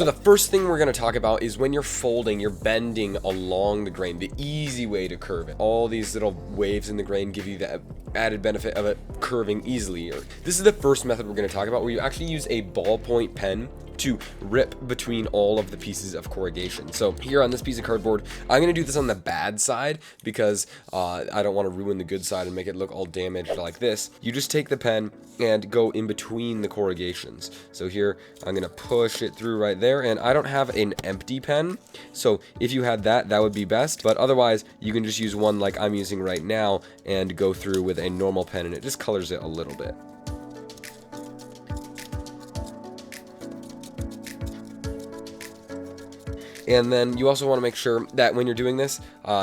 So the first thing we're going to talk about is when you're folding, you're bending along the grain, the easy way to curve it. All these little waves in the grain give you the added benefit of it curving easily. This is the first method we're going to talk about, where you actually use a ballpoint pen to rip between all of the pieces of corrugation. So here on this piece of cardboard, I'm going to do this on the bad side because I don't want to ruin the good side and make it look all damaged like this. You just take the pen and go in between the corrugations. So here I'm going to push it through right there, and I don't have an empty pen, so if you had that, that would be best, but otherwise you can just use one like I'm using right now and go through with a normal pen, and it just colors it a little bit. And then you also want to make sure that when you're doing this,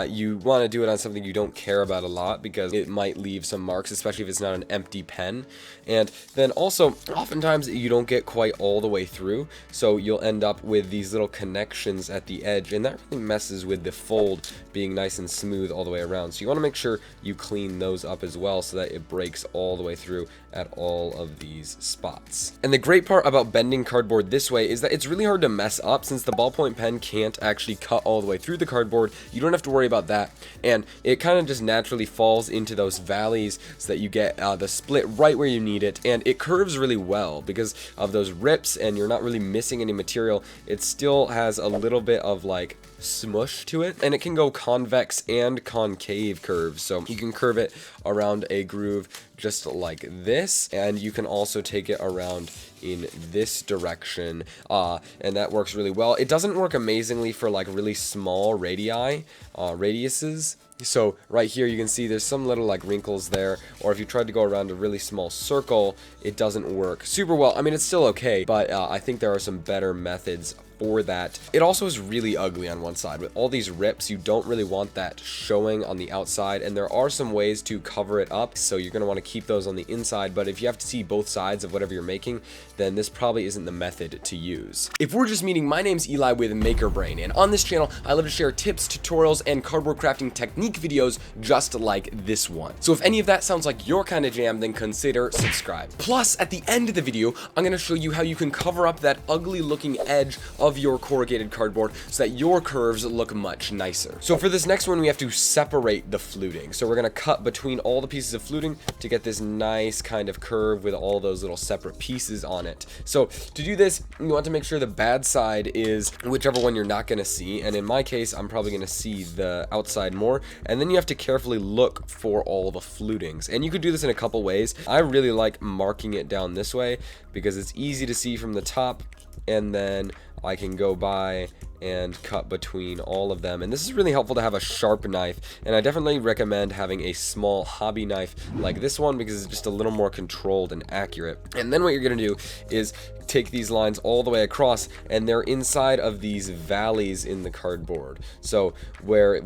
you want to do it on something you don't care about a lot, because it might leave some marks, especially if it's not an empty pen. And then also, oftentimes you don't get quite all the way through, so you'll end up with these little connections at the edge, and that really messes with the fold being nice and smooth all the way around. So you want to make sure you clean those up as well, so that it breaks all the way through at all of these spots. And the great part about bending cardboard this way is that it's really hard to mess up, since the ballpoint pen can't actually cut all the way through the cardboard. You don't have to worry about that, and it kind of just naturally falls into those valleys so that you get the split right where you need it, and it curves really well because of those rips, and you're not really missing any material. It still has a little bit of like smush to it, and it can go convex and concave curves, so you can curve it around a groove just like this, and you can also take it around in this direction, and that works really well. It doesn't work amazingly for like really small radiuses. So right here you can see there's some little like wrinkles there, or if you tried to go around a really small circle, it doesn't work super well. I mean, it's still okay, but I think there are some better methods for that. It also is really ugly on one side. With all these rips, you don't really want that showing on the outside, and there are some ways to cover it up, so you're going to want to keep those on the inside, but if you have to see both sides of whatever you're making, then this probably isn't the method to use. If we're just meeting, my name's Eli with Maker Brain, and on this channel, I love to share tips, tutorials, and cardboard crafting technique videos just like this one. So if any of that sounds like your kind of jam, then consider subscribe. Plus, at the end of the video, I'm going to show you how you can cover up that ugly looking edge of your corrugated cardboard so that your curves look much nicer. So for this next one, we have to separate the fluting. So we're going to cut between all the pieces of fluting to get this nice kind of curve with all those little separate pieces on it. So to do this, you want to make sure the bad side is whichever one you're not going to see, and in my case, I'm probably going to see the outside more, and then you have to carefully look for all the flutings. And you could do this in a couple ways. I really like marking it down this way because it's easy to see from the top, and then I can go by and cut between all of them. And this is really helpful to have a sharp knife, and I definitely recommend having a small hobby knife like this one because it's just a little more controlled and accurate. And then what you're going to do is take these lines all the way across, and they're inside of these valleys in the cardboard. So where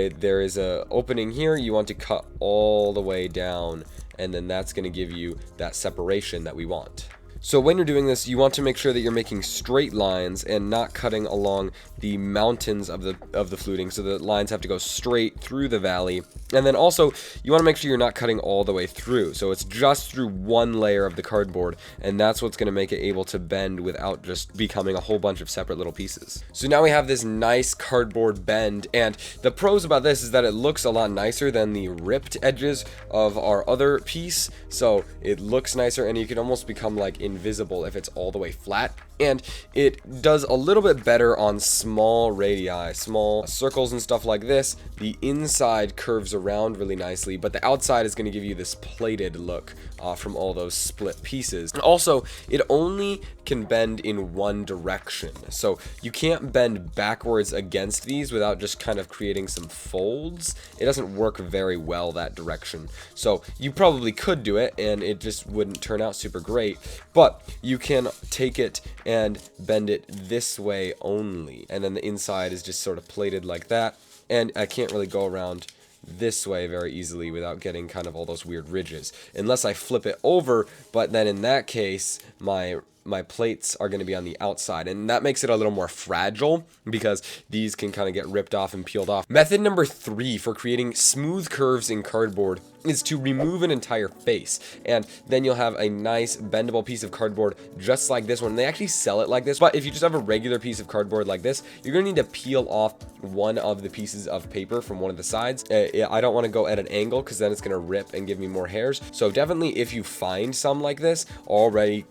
there is a opening here, you want to cut all the way down, and then that's going to give you that separation that we want. So when you're doing this, you want to make sure that you're making straight lines and not cutting along the mountains of the fluting, so the lines have to go straight through the valley. And then also, you want to make sure you're not cutting all the way through, so it's just through one layer of the cardboard, and that's what's going to make it able to bend without just becoming a whole bunch of separate little pieces. So now we have this nice cardboard bend, and the pros about this is that it looks a lot nicer than the ripped edges of our other piece, so it looks nicer, and you can almost become like invisible if it's all the way flat. And it does a little bit better on small radii, small circles and stuff like this. The inside curves around really nicely, but the outside is going to give you this plated look from all those split pieces. And also, it only can bend in one direction, so you can't bend backwards against these without just kind of creating some folds. It doesn't work very well that direction, so you probably could do it and it just wouldn't turn out super great, but you can take it and bend it this way only, and then the inside is just sort of plated like that, and I can't really go around this way very easily without getting kind of all those weird ridges, unless I flip it over, but then in that case my my plates are going to be on the outside, and that makes it a little more fragile because these can kind of get ripped off and peeled off. Method number 3 for creating smooth curves in cardboard is to remove an entire face, and then you'll have a nice bendable piece of cardboard just like this one. They actually sell it like this, but if you just have a regular piece of cardboard like this, you're gonna need to peel off one of the pieces of paper from one of the sides. I don't want to go at an angle because then it's gonna rip and give me more hairs. So definitely, if you find some like this already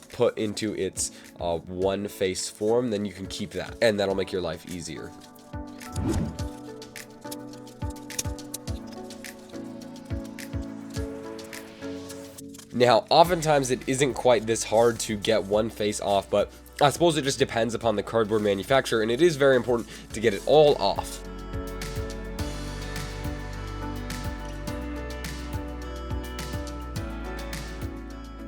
put into its one face form, then you can keep that, and that'll make your life easier. Now, oftentimes it isn't quite this hard to get one face off, but I suppose it just depends upon the cardboard manufacturer, and it is very important to get it all off.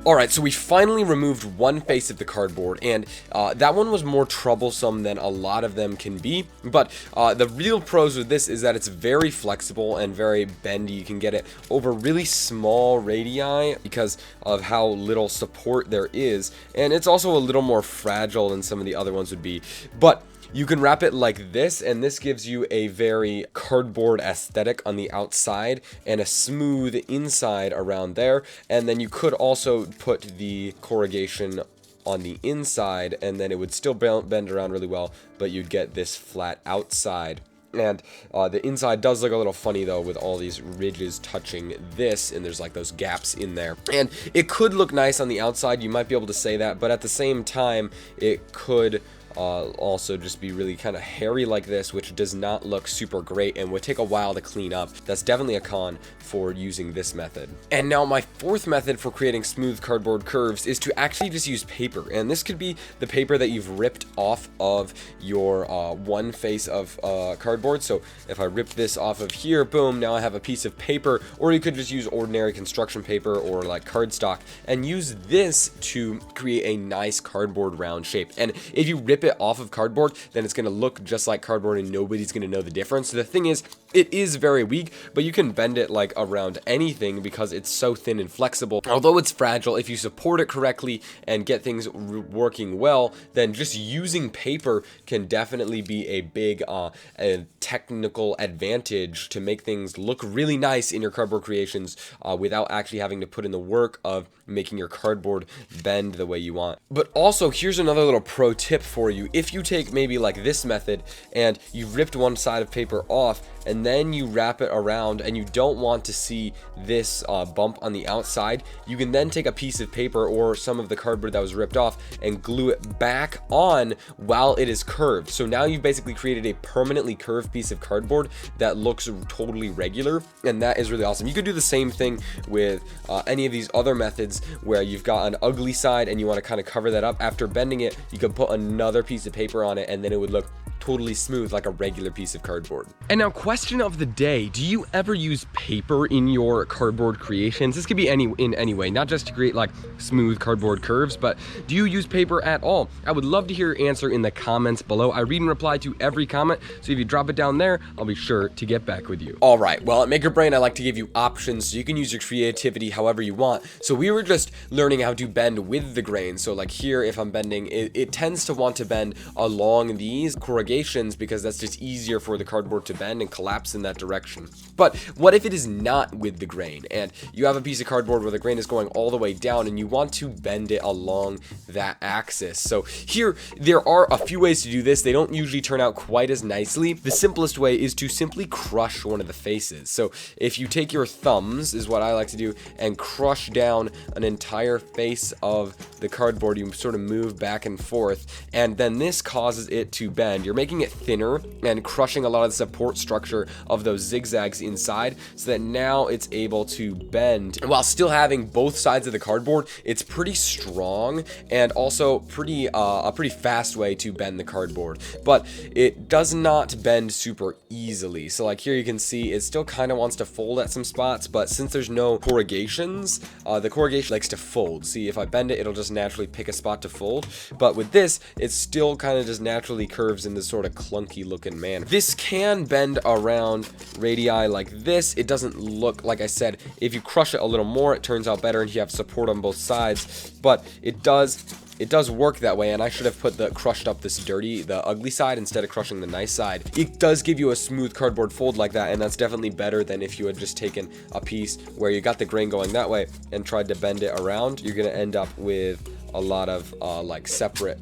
Alright, so we finally removed one face of the cardboard, and that one was more troublesome than a lot of them can be, but the real pros with this is that it's very flexible and very bendy. You can get it over really small radii because of how little support there is, and it's also a little more fragile than some of the other ones would be, but you can wrap it like this, and this gives you a very cardboard aesthetic on the outside and a smooth inside around there. And then you could also put the corrugation on the inside, and then it would still bend around really well, but you'd get this flat outside. And the inside does look a little funny though, with all these ridges touching this, and there's like those gaps in there. And it could look nice on the outside, you might be able to say that, but at the same time, it could also just be really kind of hairy like this, which does not look super great and would take a while to clean up. That's definitely a con for using this method. And now my fourth method for creating smooth cardboard curves is to actually just use paper, and this could be the paper that you've ripped off of your one face of cardboard. So if I rip this off of here, boom, now I have a piece of paper. Or you could just use ordinary construction paper or like cardstock and use this to create a nice cardboard round shape. And if you rip it off of cardboard, then it's going to look just like cardboard and nobody's going to know the difference. So the thing is, it is very weak, but you can bend it like around anything because it's so thin and flexible. Although it's fragile, if you support it correctly and get things working well, then just using paper can definitely be a big a technical advantage to make things look really nice in your cardboard creations without actually having to put in the work of making your cardboard bend the way you want. But also, here's another little pro tip for you. If you take maybe like this method and you've ripped one side of paper off and then you wrap it around and you don't want to see this bump on the outside, you can then take a piece of paper or some of the cardboard that was ripped off and glue it back on while it is curved. So now you've basically created a permanently curved piece of cardboard that looks totally regular, and that is really awesome. You could do the same thing with any of these other methods where you've got an ugly side and you want to kind of cover that up. After bending it, you could put another piece of paper on it and then it would look totally smooth like a regular piece of cardboard. And now, question of the day: do you ever use paper in your cardboard creations? This could be in any way, not just to create like smooth cardboard curves, but do you use paper at all? I would love to hear your answer in the comments below. I read and reply to every comment, so if you drop it down there, I'll be sure to get back with you. All right, well, at Maker Brain, I like to give you options so you can use your creativity however you want. So we were just learning how to bend with the grain. So like here, if I'm bending, it tends to want to bend along these corrugations because that's just easier for the cardboard to bend and collapse in that direction. But what if it is not with the grain and you have a piece of cardboard where the grain is going all the way down and you want to bend it along that axis? So here, there are a few ways to do this. They don't usually turn out quite as nicely. The simplest way is to simply crush one of the faces. So if you take your thumbs, is what I like to do, and crush down an entire face of the cardboard, you sort of move back and forth, and then this causes it to bend. You're making it thinner and crushing a lot of the support structure of those zigzags inside so that now it's able to bend while still having both sides of the cardboard. It's pretty strong and also pretty a pretty fast way to bend the cardboard, but it does not bend super easily. So like here you can see it still kind of wants to fold at some spots, but since there's no corrugations, the corrugation likes to fold. See, if I bend it, it'll just naturally pick a spot to fold, but with this, it still kind of just naturally curves in this sort of clunky looking manner. This can bend around radii like this. It doesn't look, like I said, if you crush it a little more, it turns out better and you have support on both sides, but it does it does work that way, and I should have put the crushed up this dirty, the ugly side instead of crushing the nice side. It does give you a smooth cardboard fold like that, and that's definitely better than if you had just taken a piece where you got the grain going that way and tried to bend it around. You're gonna end up with a lot of like separate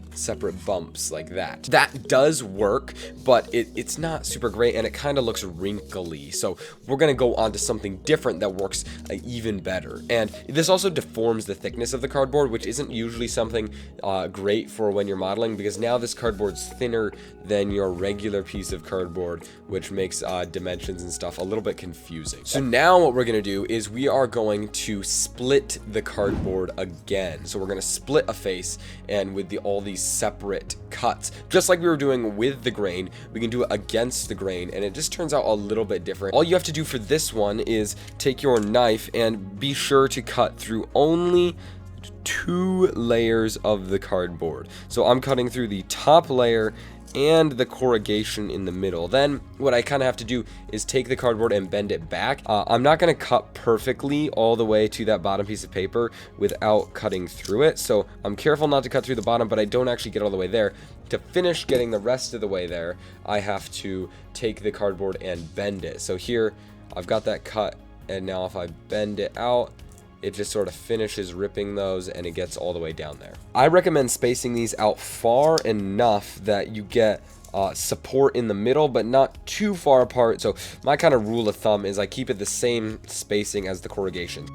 bumps like that. That does work, but it's not super great, and it kind of looks wrinkly. So we're gonna go on to something different that works even better. And this also deforms the thickness of the cardboard, which isn't usually something great for when you're modeling, because now this cardboard's thinner than your regular piece of cardboard, which makes dimensions and stuff a little bit confusing. So now what we're gonna do is we are going to split the cardboard again. So we're gonna split a face, and with all these separate cuts, just like we were doing with the grain, we can do it against the grain, and it just turns out a little bit different. All you have to do for this one is take your knife and be sure to cut through only 2 layers of the cardboard. So I'm cutting through the top layer and the corrugation in the middle. Then what I kind of have to do is take the cardboard and bend it back. I'm not going to cut perfectly all the way to that bottom piece of paper without cutting through it, so I'm careful not to cut through the bottom, but I don't actually get all the way there. To finish getting the rest of the way there, I have to take the cardboard and bend it. So here I've got that cut, and now if I bend it out, it just sort of finishes ripping those, and it gets all the way down there. I recommend spacing these out far enough that you get support in the middle, but not too far apart. So my kind of rule of thumb is I keep it the same spacing as the corrugation.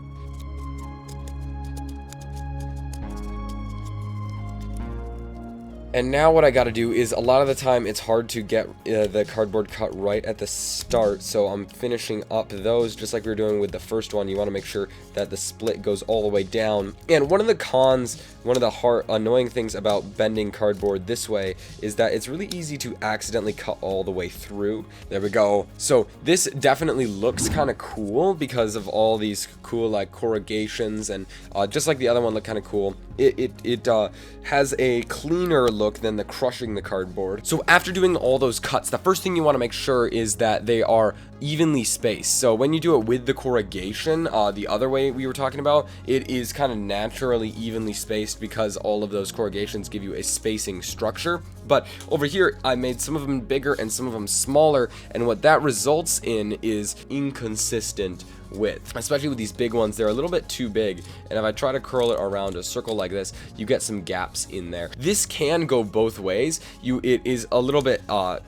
And now what I got to do is, a lot of the time it's hard to get the cardboard cut right at the start, so I'm finishing up those just like we were doing with the first one. You want to make sure that the split goes all the way down. And one of the cons, one of the annoying things about bending cardboard this way is that it's really easy to accidentally cut all the way through. There we go. So this definitely looks kind of cool because of all these cool like corrugations, and just like the other one looked kind of cool. It has a cleaner look than the crushing the cardboard. So after doing all those cuts, the first thing you want to make sure is that they are evenly spaced. So when you do it with the corrugation, the other way we were talking about, it is kind of naturally evenly spaced because all of those corrugations give you a spacing structure. But over here, I made some of them bigger and some of them smaller, and what that results in is inconsistent width. Especially with these big ones, they're a little bit too big, and if I try to curl it around a circle like this, you get some gaps in there. This can go both ways. It is a little bit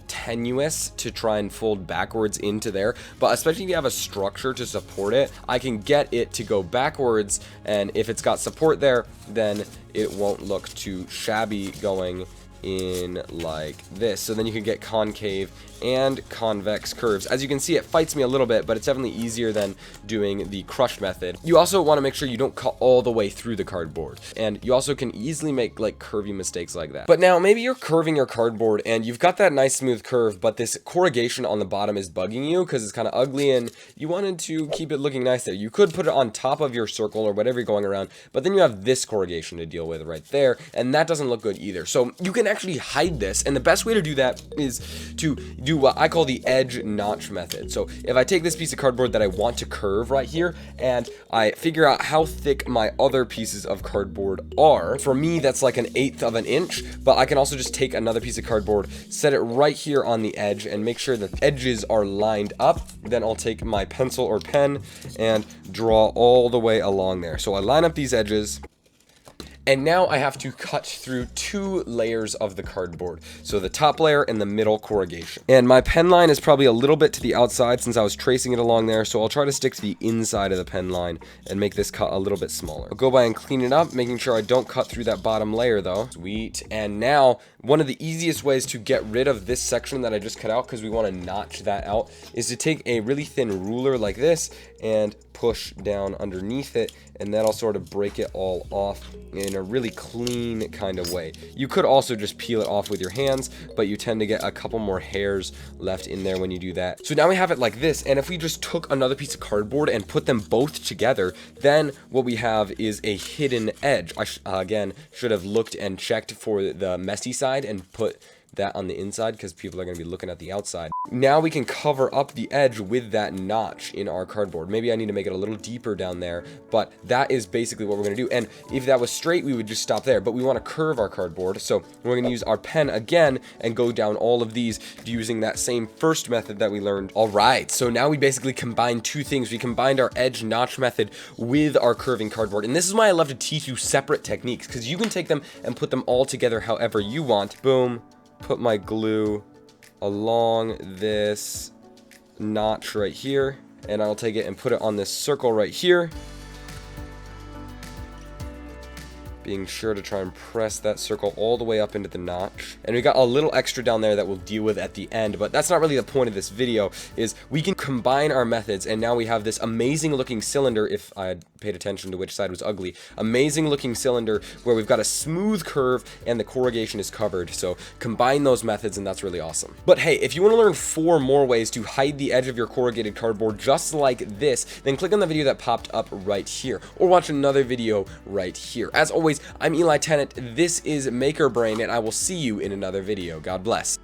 tenuous to try and fold backwards into there, but especially if you have a structure to support it, I can get it to go backwards, and if it's got support there, then it won't look too shabby going in like this. So then you can get concave and convex curves. As you can see, it fights me a little bit, but it's definitely easier than doing the crush method. You also want to make sure you don't cut all the way through the cardboard, and you also can easily make like curvy mistakes like that. But now maybe you're curving your cardboard and you've got that nice smooth curve, but this corrugation on the bottom is bugging you because it's kind of ugly and you wanted to keep it looking nice there. You could put it on top of your circle or whatever you're going around, but then you have this corrugation to deal with right there, and that doesn't look good either. So you can actually hide this, and the best way to do that is to do what I call the edge notch method. So if I take this piece of cardboard that I want to curve right here, and I figure out how thick my other pieces of cardboard are, for me that's like 1/8 of an inch, but I can also just take another piece of cardboard, set it right here on the edge, and make sure that the edges are lined up. Then I'll take my pencil or pen and draw all the way along there. So I line up these edges, and now I have to cut through 2 layers of the cardboard. So the top layer and the middle corrugation. And my pen line is probably a little bit to the outside since I was tracing it along there. So I'll try to stick to the inside of the pen line and make this cut a little bit smaller. I'll go by and clean it up, making sure I don't cut through that bottom layer though. Sweet. And now one of the easiest ways to get rid of this section that I just cut out, because we want to notch that out, is to take a really thin ruler like this and push down underneath it, and that'll sort of break it all off in a really clean kind of way. You could also just peel it off with your hands, but you tend to get a couple more hairs left in there when you do that. So now we have it like this, and if we just took another piece of cardboard and put them both together, then what we have is a hidden edge. I again should have looked and checked for the messy side and put that on the inside because people are going to be looking at the outside. Now we can cover up the edge with that notch in our cardboard. Maybe I need to make it a little deeper down there, but that is basically what we're going to do. And if that was straight, we would just stop there, but we want to curve our cardboard. So we're going to use our pen again and go down all of these using that same first method that we learned. All right, so now we basically combined two things. We combined our edge notch method with our curving cardboard. And this is why I love to teach you separate techniques, because you can take them and put them all together however you want. Boom, put my glue along this notch right here, and I'll take it and put it on this circle right here, being sure to try and press that circle all the way up into the notch. And we got a little extra down there that we'll deal with at the end, but that's not really the point of this video. Is we can combine our methods, and now we have this amazing looking cylinder. If I had paid attention to which side was ugly, amazing looking cylinder where we've got a smooth curve and the corrugation is covered. So combine those methods and that's really awesome. But hey, if you want to learn 4 more ways to hide the edge of your corrugated cardboard just like this, then click on the video that popped up right here, or watch another video right here. As always, I'm Eli Tennant, this is Maker Brain, and I will see you in another video. God bless.